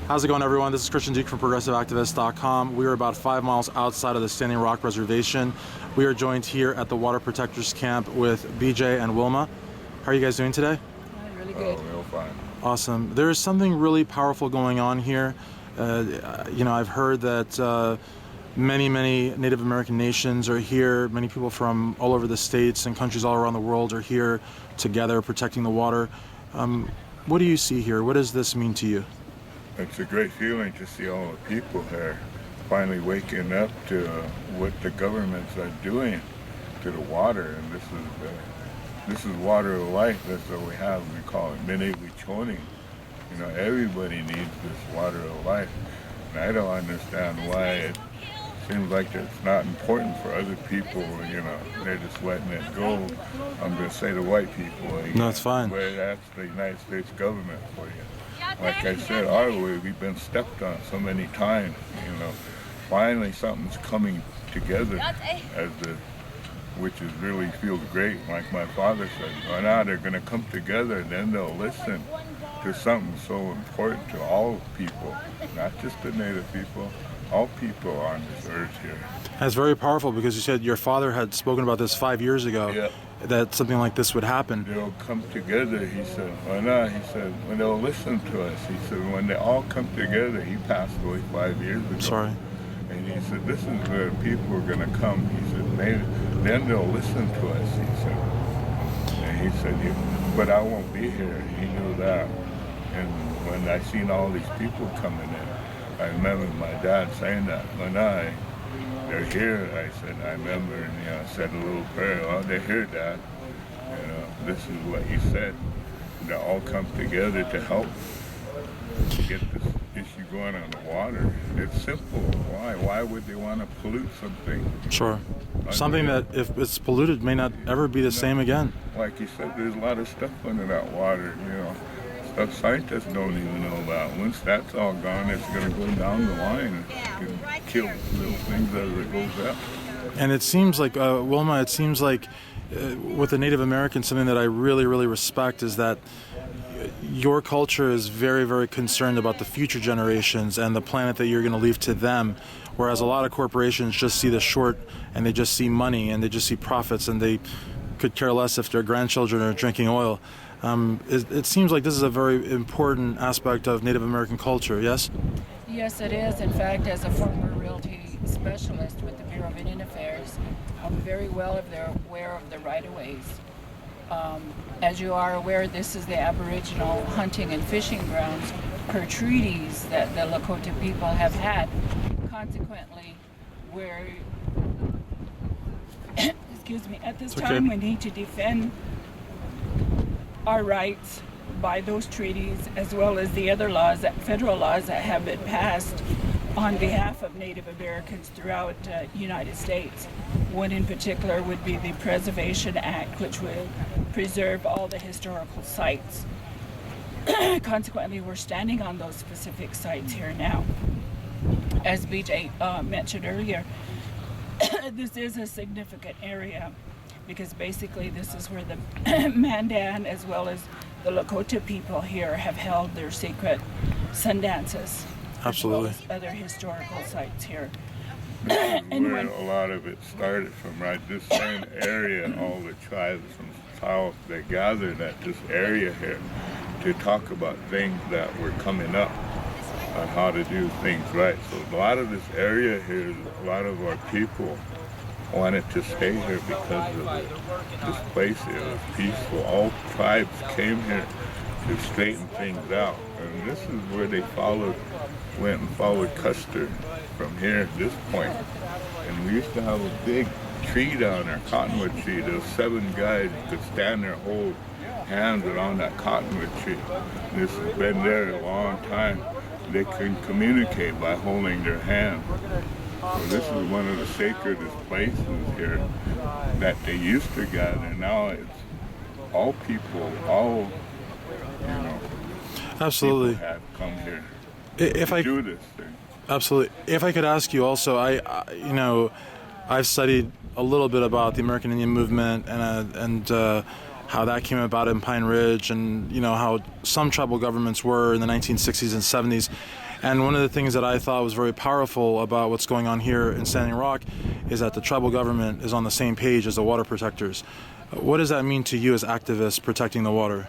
How's it going, everyone? This is Christian Duke from ProgressiveActivist.com. We are about 5 miles outside of the Standing Rock Reservation. We are joined here at the Water Protectors Camp with BJ and Wilma. How are you guys doing today? Really good. Real fine. Awesome. There's something really powerful going on here. I've heard that many Native American nations are here. Many people from all over the states and countries all around the world are here together protecting the water. What do you see here? What does this mean to you? It's a great feeling to see all the people here finally waking up to what the governments are doing to the water. And this is water of life. That's what we have. We call it Mene Wichoni. You know, everybody needs this water of life. And I don't understand why it seems like it's not important for other people. You know, they're just letting it go. I'm going to say the white people. No, it's fine. But that's the United States government for you. Like I said, our way, we've been stepped on so many times, you know. Finally, something's coming together, which is really feels great. Like my father said, well, now they're going to come together, and then they'll listen to something so important to all people, not just the Native people, all people on this earth here. That's very powerful because you said your father had spoken about this 5 years ago. Yeah. That something like this would happen. They'll come together, he said. Why not? He said, when they'll listen to us. He said, when they all come together, he passed away 5 years ago. Sorry. And he said, this is where people are going to come. He said, maybe then they'll listen to us, he said. And he said, but I won't be here. He knew that. And when I seen all these people coming in, I remember my dad saying that. They're here, I said. I remember, and I said a little prayer. Oh, they're here, Dad. This is what you said. They all come together to help get this issue going on the water. It's simple. Why? Why would they want to pollute something? Sure. Something that, if it's polluted, may not ever be the same again. Like you said, there's a lot of stuff under that water, Stuff scientists don't even know about. Once that's all gone, it's going to go down the line and kill little things as it goes up. And it seems like, Wilma, with the Native Americans, something that I really respect is that your culture is very concerned about the future generations and the planet that you're going to leave to them, whereas a lot of corporations just see the short and they just see money and they just see profits and they could care less if their grandchildren are drinking oil. It seems like this is a very important aspect of Native American culture, yes? Yes, it is. In fact, as a former realty specialist with the Bureau of Indian Affairs, I'm very well aware of the right-of-ways. As you are aware, this is the Aboriginal hunting and fishing grounds per treaties that the Lakota people have had. Consequently, where, excuse me, at this time we need to defend our rights by those treaties, as well as the other laws, federal laws that have been passed on behalf of Native Americans throughout the United States. One in particular would be the Preservation Act, which would preserve all the historical sites. Consequently, we're standing on those specific sites here now. As BJ mentioned earlier, this is a significant area, because basically this is where the Mandan as well as the Lakota people here have held their secret sun dances. Absolutely. As well as other historical sites here. And where a lot of it started from, right? This same area, all the tribes from south, they gathered at this area here to talk about things that were coming up on how to do things right. So a lot of this area here, a lot of our people wanted to stay here because of this place. It was peaceful. All tribes came here to straighten things out. And this is where they went and followed Custer from here at this point. And we used to have a big tree down there, cottonwood tree. There was 7 guys could stand there, hold hands around that cottonwood tree. This has been there a long time. They can communicate by holding their hands. So this is one of the sacredest places here that they used to gather. Now it's all people, absolutely, people have come here to do this thing. Absolutely. If I could ask you also, I've studied a little bit about the American Indian movement, and how that came about in Pine Ridge, and how some tribal governments were in the 1960s and 70s. And one of the things that I thought was very powerful about what's going on here in Standing Rock is that the tribal government is on the same page as the water protectors. What does that mean to you as activists protecting the water?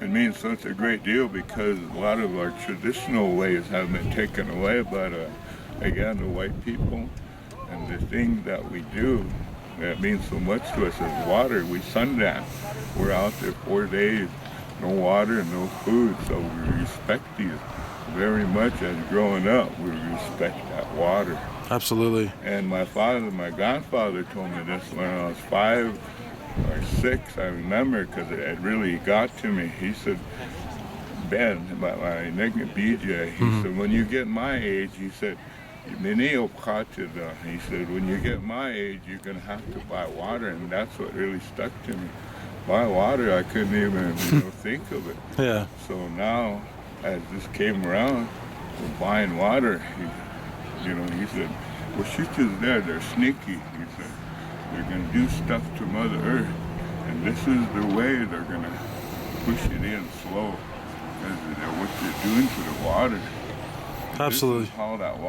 It means such a great deal because a lot of our traditional ways have been taken away by again, the white people, and the things that we do that means so much to us is water. We sundance. We're out there 4 days, no water, no food, so we respect these very much. As growing up, we respect that water. Absolutely. And my grandfather told me this when I was 5 or 6, I remember, because it really got to me. He said, Ben, my nickname BJ, he said, when you get my age, he said, he said, when you get my age, you're going to have to buy water. And that's what really stuck to me. Buy water, I couldn't even think of it. Yeah. So now, as this came around, we're buying water. He said, well, she's there, they're sneaky. He said, they're going to do stuff to Mother Earth. And this is the way they're going to push it in slow. Because what they're doing to the water. Absolutely. This is how that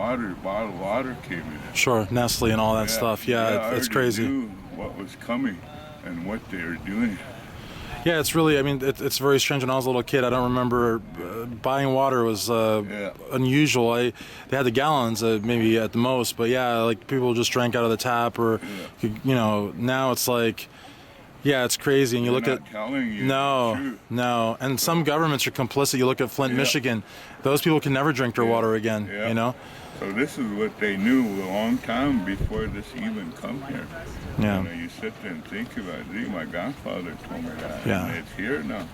bottled water came in. Sure, Nestle and all that stuff. Yeah, it's crazy. Knew what was coming and what they were doing. Yeah, it's really, it's very strange. When I was a little kid, I don't remember buying water was unusual. They had the gallons maybe at the most, but yeah, like people just drank out of the tap or, now it's like, yeah, it's crazy. And you look at telling you no, and some governments are complicit. You look at Flint, Michigan; those people can never drink their water again. So this is what they knew a long time before this even come here. Yeah. You sit there and think about it. My grandfather told me that. Yeah. And it's here now.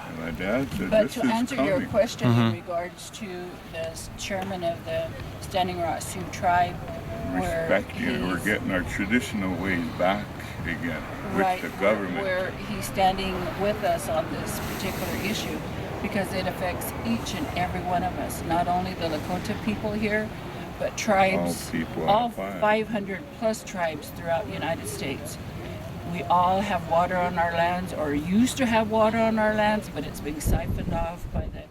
And my dad said, but this is to answer coming. your question in regards to the chairman of the Standing Rock Sioux tribe, we're getting our traditional ways back again with the government. Where he's standing with us on this particular issue because it affects each and every one of us, not only the Lakota people here, but tribes, all 500 plus tribes throughout the United States. We all have water on our lands, or used to have water on our lands, but it's being siphoned off by the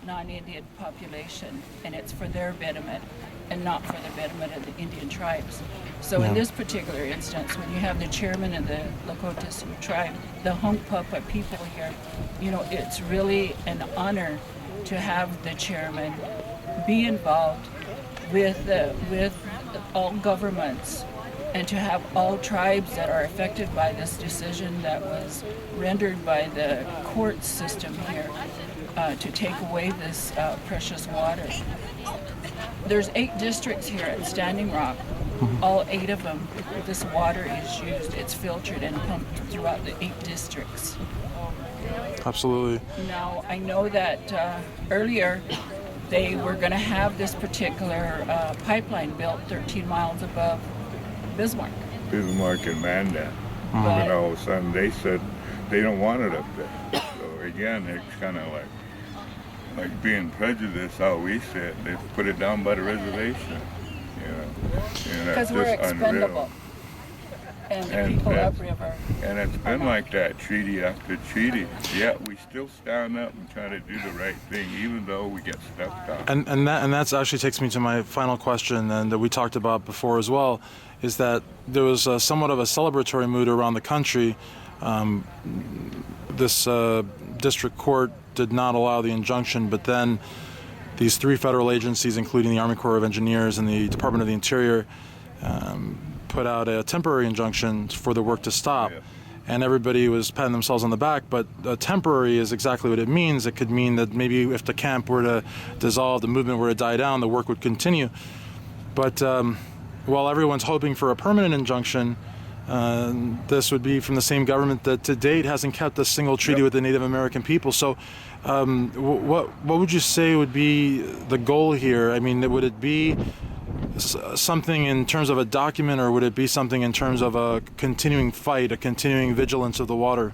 non-Indian population, and it's for their betterment and not for the betterment of the Indian tribes. So in this particular instance, when you have the chairman of the Lakota Sioux tribe, the Hunkpapa people here, it's really an honor to have the chairman be involved with all governments and to have all tribes that are affected by this decision that was rendered by the court system here to take away this precious water. There's 8 districts here at Standing Rock. All 8 of them, this water is used. It's filtered and pumped throughout the 8 districts. Absolutely. Now, I know that earlier they were going to have this particular pipeline built 13 miles above Bismarck. Bismarck and Mandan. But all of a sudden they said they don't want it up there. So again, it's kind of like being prejudiced, how we see it. They put it down by the reservation. Because we're expendable. And the people upriver. And it's been like that treaty after treaty. Yet we still stand up and try to do the right thing, even though we get stepped on. And that actually takes me to my final question, and that we talked about before as well, is that there was somewhat of a celebratory mood around the country. This district court did not allow the injunction, but then these 3 federal agencies, including the Army Corps of Engineers and the Department of the Interior, put out a temporary injunction for the work to stop. Yeah. And everybody was patting themselves on the back, but temporary is exactly what it means. It could mean that maybe if the camp were to dissolve, the movement were to die down, the work would continue. But while everyone's hoping for a permanent injunction, this would be from the same government that to date hasn't kept a single treaty with the Native American people. So what would you say would be the goal here? Would it be something in terms of a document, or would it be something in terms of a continuing fight, a continuing vigilance of the water?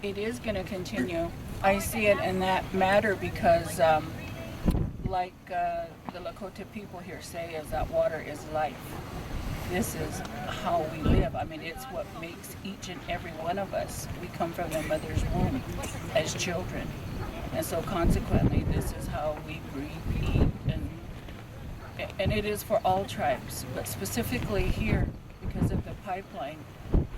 It is going to continue. I see it in that matter because, like the Lakota people here say, is that water is life. this is how we live. I mean, it's what makes each and every one of us. We come from the mother's womb as children. And so consequently, this is how we breathe, eat, and it is for all tribes. But specifically here, because of the pipeline,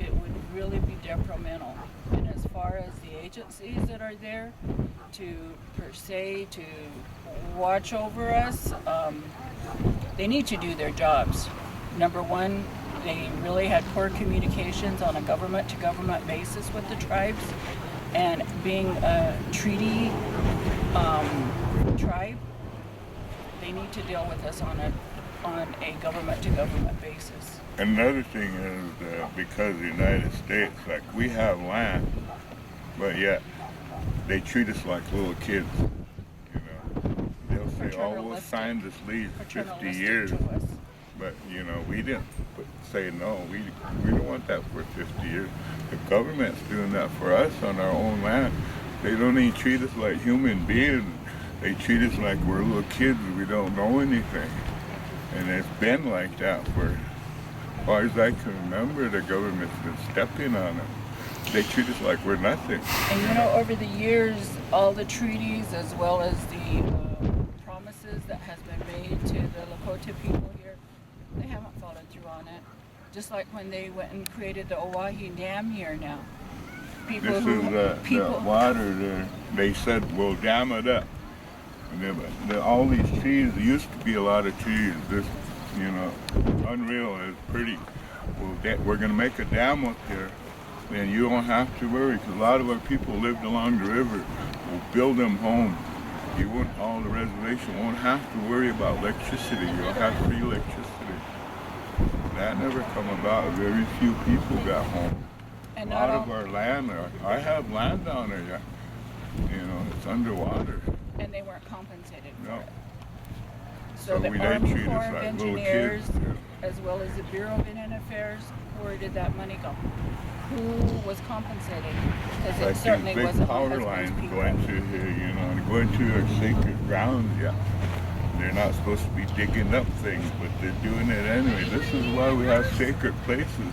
it would really be detrimental. And as far as the agencies that are there to, per se, to watch over us, they need to do their jobs. Number one, they really had poor communications on a government-to-government basis with the tribes. And being a treaty tribe, they need to deal with us on a government-to-government basis. Another thing is because the United States, like we have land, but yet they treat us like little kids. You know, they'll say, "Oh, we'll sign this lease for 50 years," but you know, we didn't say no. We don't want that for 50 years. The government's doing that for us on our own land. They don't even treat us like human beings. They treat us like we're little kids. We don't know anything, and it's been like that for. As far as I can remember, the government's been stepping on them. They treat us like we're nothing. And you know, over the years, all the treaties as well as the promises that has been made to the Lakota people here, they haven't followed through on it. Just like when they went and created the Oahe Dam here now. People this is the water there. They said, we'll dam it up. And all these trees, there used to be a lot of trees. This, you know, unreal. It's pretty. We're going to make a dam up there, and you don't have to worry, because a lot of our people lived along the river. We'll build them homes. You won't, all the reservation won't have to worry about electricity. You'll have free electricity. That never come about. Very few people got home. And a lot of our land, I have land down there, yeah. You know, it's underwater. And they weren't compensated for it. So the they Army treat Corps us of like Engineers, little kids. as well as the Bureau of Indian Affairs, where did that money go? Who was compensated? Because it Like certainly these big wasn't power my lines husband's people. going to here, you know, going to our sacred grounds, yeah. They're not supposed to be digging up things, but they're doing it anyway. This is why we have sacred places.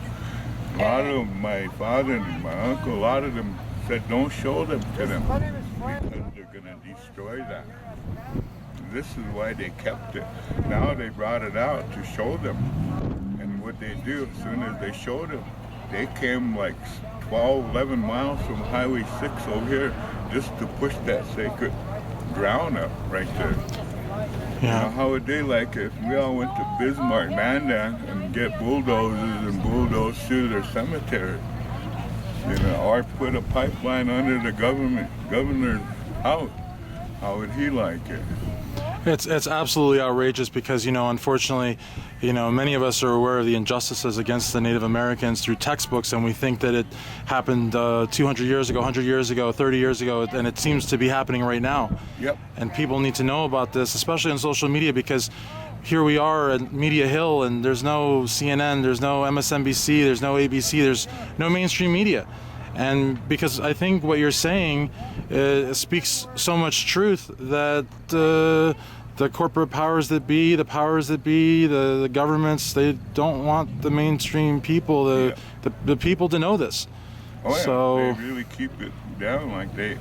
A lot of them, my father and my uncle, a lot of them said don't show them to them because they're going to destroy that. This is why they kept it. Now they brought it out to show them. And what they do, as soon as they showed them, they came like 12, 11 miles from Highway 6 over here just to push that sacred ground up right there. Yeah. You know, how would they like it if we all went to Bismarck, Mandan, and get bulldozers and bulldoze through their cemetery? You know, or put a pipeline under the governor's house. How would he like it? It's absolutely outrageous because, you know, unfortunately, you know, many of us are aware of the injustices against the Native Americans through textbooks, and we think that it happened 200 years ago, 100 years ago, 30 years ago, and it seems to be happening right now. Yep. And people need to know about this, especially on social media, because here we are at Media Hill, and there's no CNN, there's no MSNBC, there's no ABC, there's no mainstream media. And because I think what you're saying speaks so much truth that the corporate powers that be, the governments, they don't want the mainstream people, the people to know this. Oh yeah, so, they really keep it down. Like they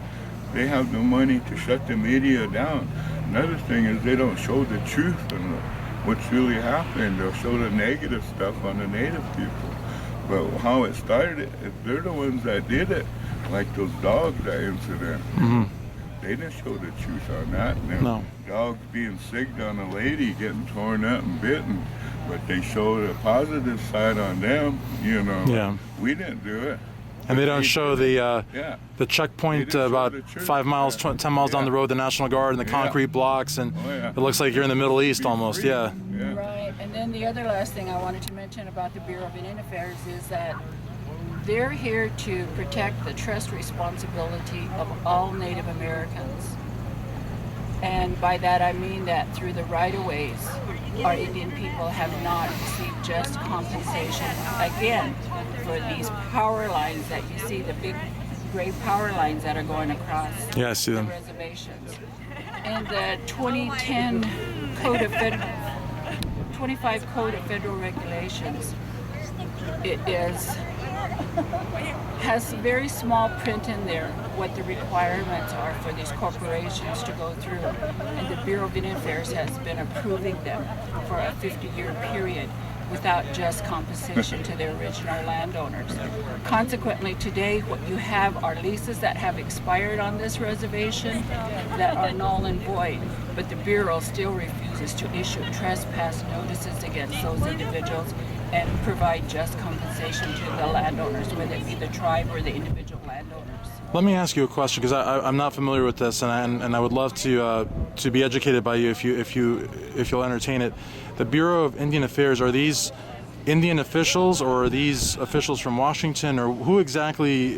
have the money to shut the media down. Another thing is they don't show the truth and what's really happening. They'll show the negative stuff on the Native people. But how it started, they're the ones that did it. Like those dogs, that incident. Mm-hmm. They didn't show the truth on that. No. Dogs being sick on a lady, getting torn up and bitten. But they showed a positive side on them, you know. Yeah. We didn't do it. And they don't show the checkpoint about 5 miles, 10 miles down the road, the National Guard and the concrete blocks, and it looks like you're in the Middle East almost, yeah. Right, and then the other last thing I wanted to mention about the Bureau of Indian Affairs is that they're here to protect the trust responsibility of all Native Americans. And by that I mean that through the right-of-ways, our Indian people have not received just compensation, again, for these power lines that you see, the big gray power lines that are going across I see them. the reservations. In the 2010 Code of Federal 25 Code of Federal Regulations, it has very small print in there what the requirements are for these corporations to go through. And the Bureau of Indian Affairs has been approving them for a 50-year period without just compensation to the original landowners. Consequently, today what you have are leases that have expired on this reservation that are null and void, but the Bureau still refuses to issue trespass notices against those individuals and provide just compensation to the landowners, whether it be the tribe or the individual landowners. Let me ask you a question, because I'm not familiar with this, and I would love to be educated by you if you'll entertain it. The Bureau of Indian Affairs, are these Indian officials, or are these officials from Washington, or who exactly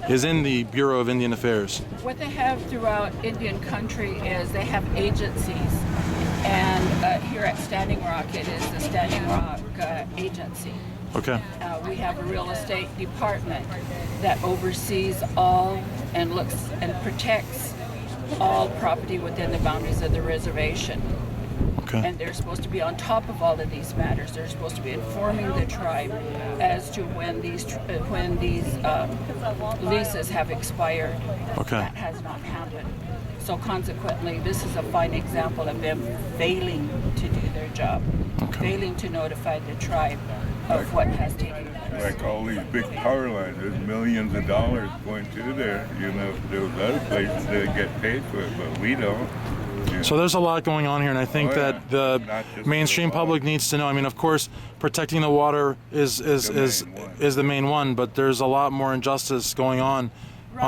is in the Bureau of Indian Affairs? What they have throughout Indian country is they have agencies, and here at Standing Rock, it is the Standing Rock Agency. Okay. We have a real estate department that oversees all and looks and protects all property within the boundaries of the reservation. Okay. And they're supposed to be on top of all of these matters. They're supposed to be informing the tribe as to when these leases have expired. Okay. That has not happened. So consequently, this is a fine example of them failing to do their job, failing to notify the tribe of what has taken place. Like all these big power lines, there's millions of dollars going through there. You know, those other places, they get paid for it, but we don't. Yeah. So there's a lot going on here, and I think that the mainstream public needs to know. I mean, of course, protecting the water is the main one, but there's a lot more injustice going on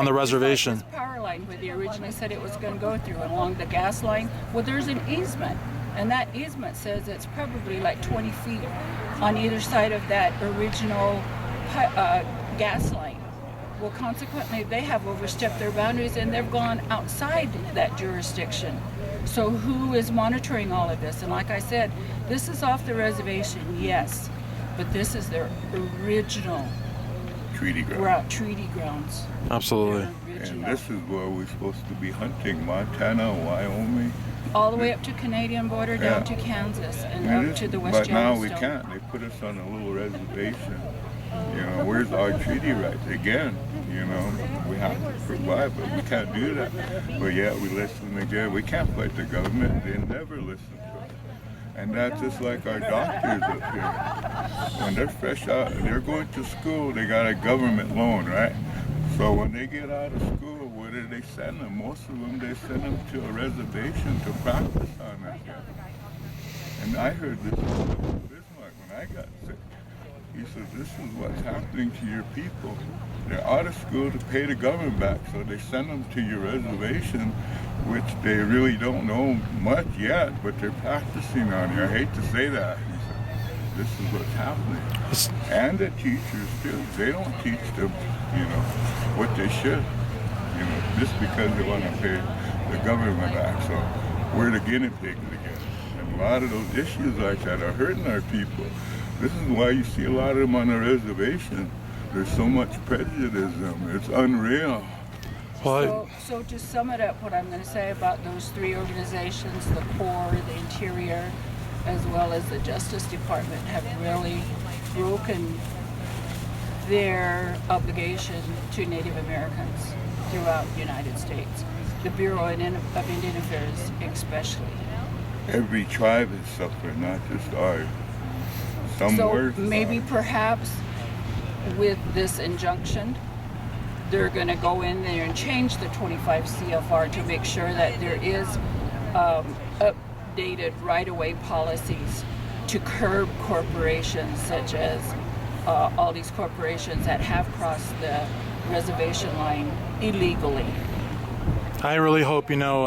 the reservation. This power line, where they originally said it was going to go through, along the gas line, well, there's an easement, and that easement says it's probably like 20 feet on either side of that original gas line. Well, consequently, they have overstepped their boundaries and they've gone outside that jurisdiction. So who is monitoring all of this? And like I said, this is off the reservation, yes, but this is their original treaty ground. Treaty grounds. Absolutely. And this is where we're supposed to be hunting, Montana, Wyoming. All the way up to Canadian border, down to Kansas, and up to the West But now Yellowstone. we can't. They put us on a little reservation. You know, where's our treaty rights? Again, you know, we have to provide, but we can't do that. But yet we listen again. We can't fight the government. They never listen to us. And that's just like our doctors up here. When they're fresh out, they're going to school, they got a government loan, right? So when they get out of school, where do they send them? Most of them, they send them to a reservation to practice on that. And I heard this from Bismarck when I got sick. He said, this is what's happening to your people. They're out of school to pay the government back, so they send them to your reservation, which they really don't know much yet, but they're practicing on you. I hate to say that. He said, this is what's happening. And the teachers too. They don't teach them, you know, what they should, you know, just because they want to pay the government back. So we're the guinea pigs again. And a lot of those issues like that are hurting our people. This is why you see a lot of them on the reservation. There's so much prejudice. It's unreal. So to sum it up, what I'm going to say about those three organizations, the Corps, the Interior, as well as the Justice Department, have really broken their obligation to Native Americans throughout the United States. The Bureau of Indian Affairs especially. Every tribe is suffering, not just ours. Some worse. Maybe perhaps with this injunction, they're going to go in there and change the 25 CFR to make sure that there is updated right-of-way policies to curb corporations such as all these corporations that have crossed the reservation line illegally. I really hope, you know,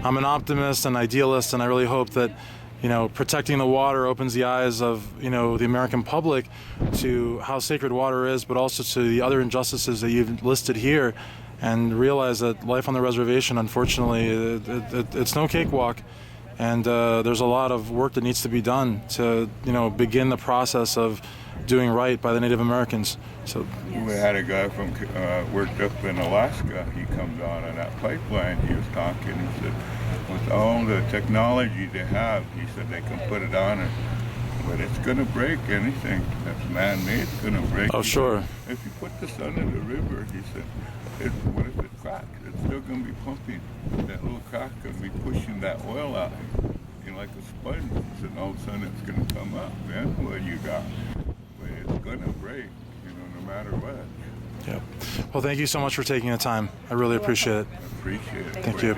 I'm an optimist and idealist, and I really hope that, you know, protecting the water opens the eyes of, you know, the American public to how sacred water is, but also to the other injustices that you've listed here, and realize that life on the reservation, unfortunately, it's no cakewalk. And there's a lot of work that needs to be done to, begin the process of doing right by the Native Americans. So we had a guy from worked up in Alaska. He comes on that pipeline. He was talking. He said, with all the technology they have, he said they can put it on, but it's going to break. Anything that's man-made is going to break. Oh, sure. If you put this under the river, he said, what if it cracks? It's still going to be pumping. That little crack going to be pushing that oil out, like a sponge. He said, all of a sudden it's going to come up. Then what you got? But it's going to break, no matter what. Yeah. Well, thank you so much for taking the time. I really appreciate it. I appreciate it. Thank you.